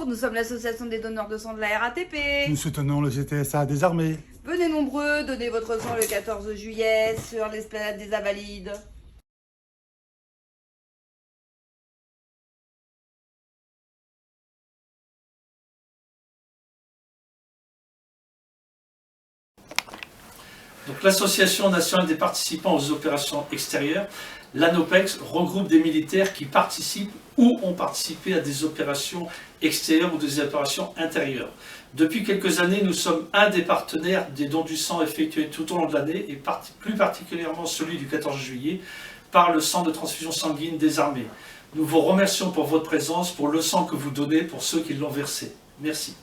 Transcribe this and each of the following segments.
nous sommes l'association des donneurs de sang de la RATP. Nous soutenons le GTSA des armées. Venez nombreux, donnez votre sang le 14 juillet sur l'esplanade des Invalides. Donc l'Association nationale des participants aux opérations extérieures, l'ANOPEX, regroupe des militaires qui participent ou ont participé à des opérations extérieures ou des opérations intérieures. Depuis quelques années, nous sommes un des partenaires des dons du sang effectués tout au long de l'année et plus particulièrement celui du 14 juillet par le centre de transfusion sanguine des armées. Nous vous remercions pour votre présence, pour le sang que vous donnez pour ceux qui l'ont versé. Merci.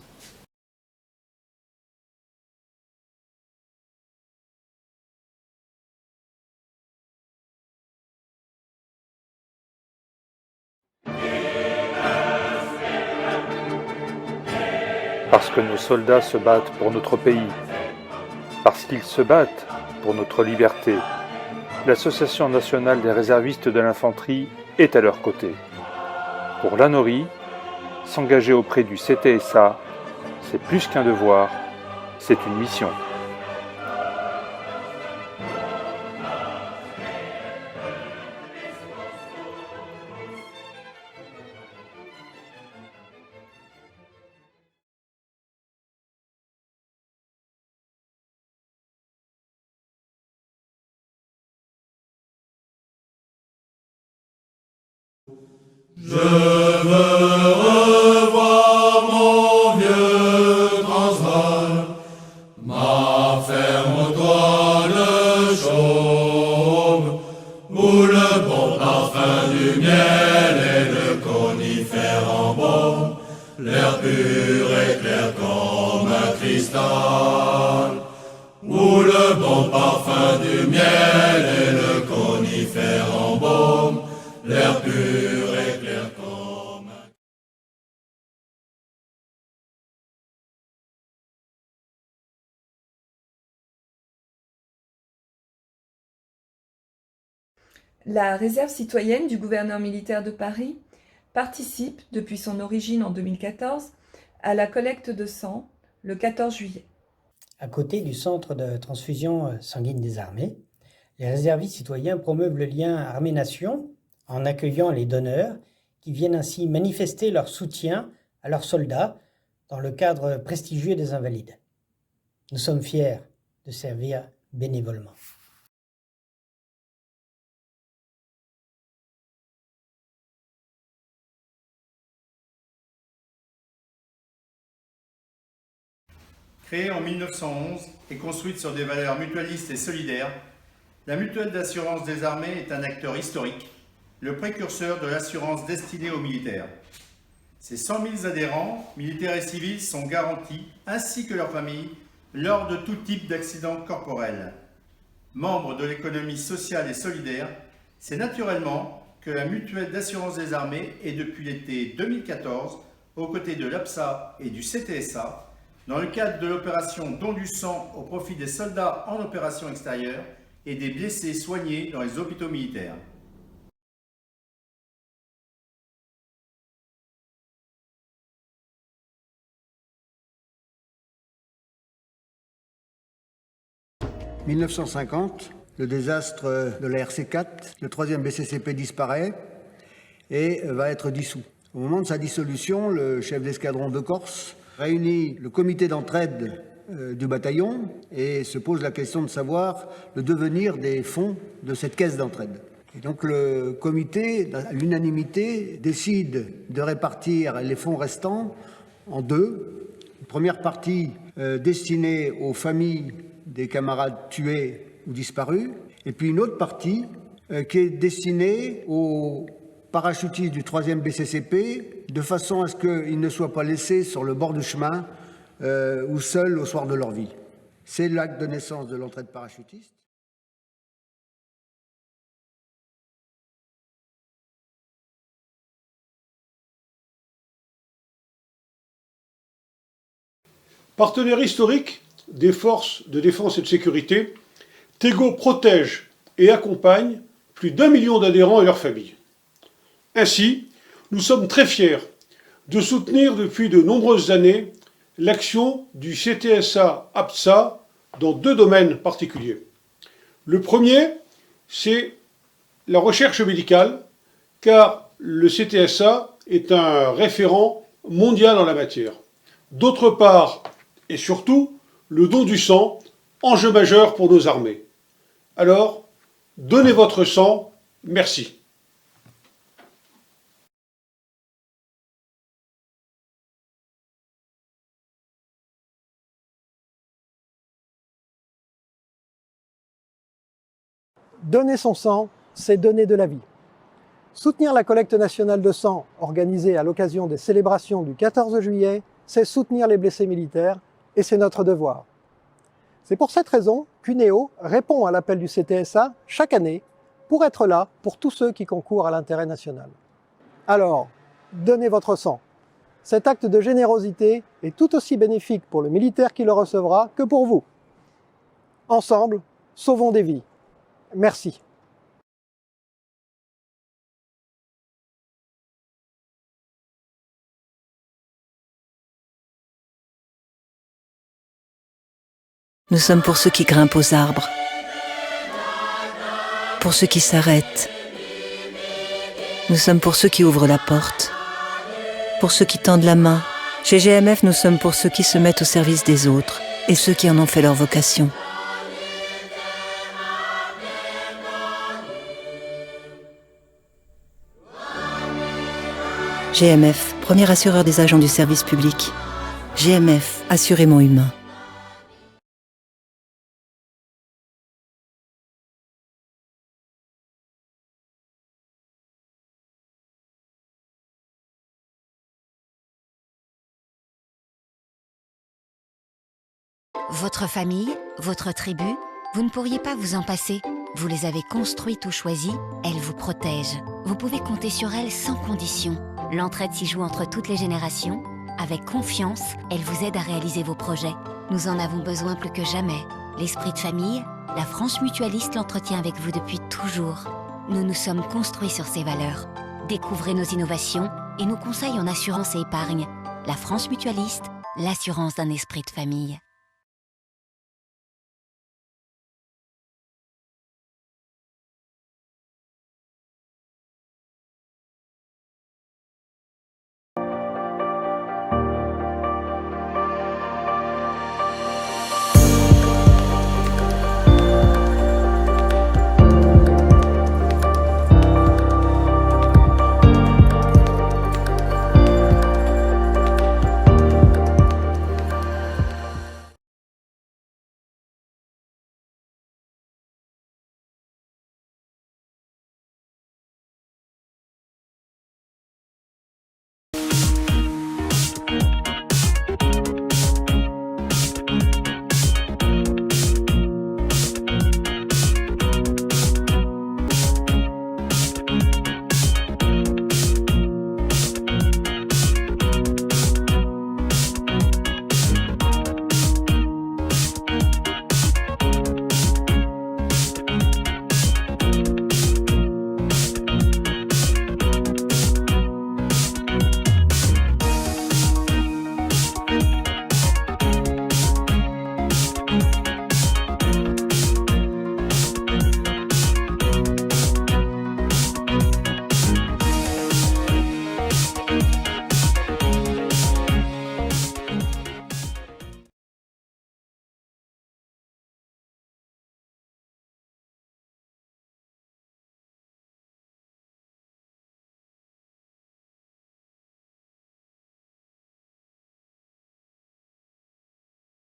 Parce que nos soldats se battent pour notre pays, parce qu'ils se battent pour notre liberté, l'Association nationale des réservistes de l'infanterie est à leur côté. Pour l'ANORI, s'engager auprès du CTSA, c'est plus qu'un devoir, c'est une mission. Je veux revoir mon vieux Transvaal, ma ferme au toit le chaume, où le bon parfum du miel et le conifère en baume, l'air pur et clair comme un cristal, où le bon parfum du miel et le conifère en baume, l'air pur et clair comme un... La réserve citoyenne du gouverneur militaire de Paris participe, depuis son origine en 2014, à la collecte de sang le 14 juillet. À côté du centre de transfusion sanguine des armées, les réservistes citoyens promeuvent le lien armée-nation en accueillant les donneurs qui viennent ainsi manifester leur soutien à leurs soldats dans le cadre prestigieux des Invalides. Nous sommes fiers de servir bénévolement. Créée en 1911 et construite sur des valeurs mutualistes et solidaires, la Mutuelle d'assurance des armées est un acteur historique, le précurseur de l'assurance destinée aux militaires. Ses 100 000 adhérents, militaires et civils, sont garantis, ainsi que leurs familles, lors de tout type d'accident corporel. Membre de l'économie sociale et solidaire, c'est naturellement que la Mutuelle d'assurance des armées est depuis l'été 2014 aux côtés de l'APSA et du CTSA, dans le cadre de l'opération Don du sang au profit des soldats en opération extérieure et des blessés soignés dans les hôpitaux militaires. En 1950, le désastre de la RC4, le 3e BCCP disparaît et va être dissous. Au moment de sa dissolution, le chef d'escadron de Corse réunit le comité d'entraide du bataillon et se pose la question de savoir le devenir des fonds de cette caisse d'entraide. Et donc le comité, à l'unanimité, décide de répartir les fonds restants en deux. Une première partie destinée aux familles des camarades tués ou disparus, et puis une autre partie qui est destinée aux parachutistes du 3e BCCP, de façon à ce qu'ils ne soient pas laissés sur le bord du chemin ou seuls au soir de leur vie. C'est l'acte de naissance de l'entraide parachutiste. Partenaire historique des forces de défense et de sécurité, Tego protège et accompagne plus d'1 million d'adhérents et leurs familles. Ainsi, nous sommes très fiers de soutenir depuis de nombreuses années l'action du CTSA-APSA dans 2 domaines particuliers. Le premier, c'est la recherche médicale, car le CTSA est un référent mondial en la matière. D'autre part, et surtout, le don du sang, enjeu majeur pour nos armées. Alors, donnez votre sang, merci. Donner son sang, c'est donner de la vie. Soutenir la collecte nationale de sang organisée à l'occasion des célébrations du 14 juillet, c'est soutenir les blessés militaires et c'est notre devoir. C'est pour cette raison qu'UNEO répond à l'appel du CTSA chaque année pour être là pour tous ceux qui concourent à l'intérêt national. Alors, donnez votre sang. Cet acte de générosité est tout aussi bénéfique pour le militaire qui le recevra que pour vous. Ensemble, sauvons des vies. Merci. Nous sommes pour ceux qui grimpent aux arbres, pour ceux qui s'arrêtent. Nous sommes pour ceux qui ouvrent la porte, pour ceux qui tendent la main. Chez GMF, nous sommes pour ceux qui se mettent au service des autres et ceux qui en ont fait leur vocation. GMF, premier assureur des agents du service public. GMF, assurément humain. Votre famille, votre tribu, vous ne pourriez pas vous en passer. Vous les avez construites ou choisies, elles vous protègent. Vous pouvez compter sur elles sans condition. L'entraide s'y joue entre toutes les générations. Avec confiance, elle vous aide à réaliser vos projets. Nous en avons besoin plus que jamais. L'esprit de famille, la France Mutualiste l'entretient avec vous depuis toujours. Nous nous sommes construits sur ces valeurs. Découvrez nos innovations et nos conseils en assurance et épargne. La France Mutualiste, l'assurance d'un esprit de famille.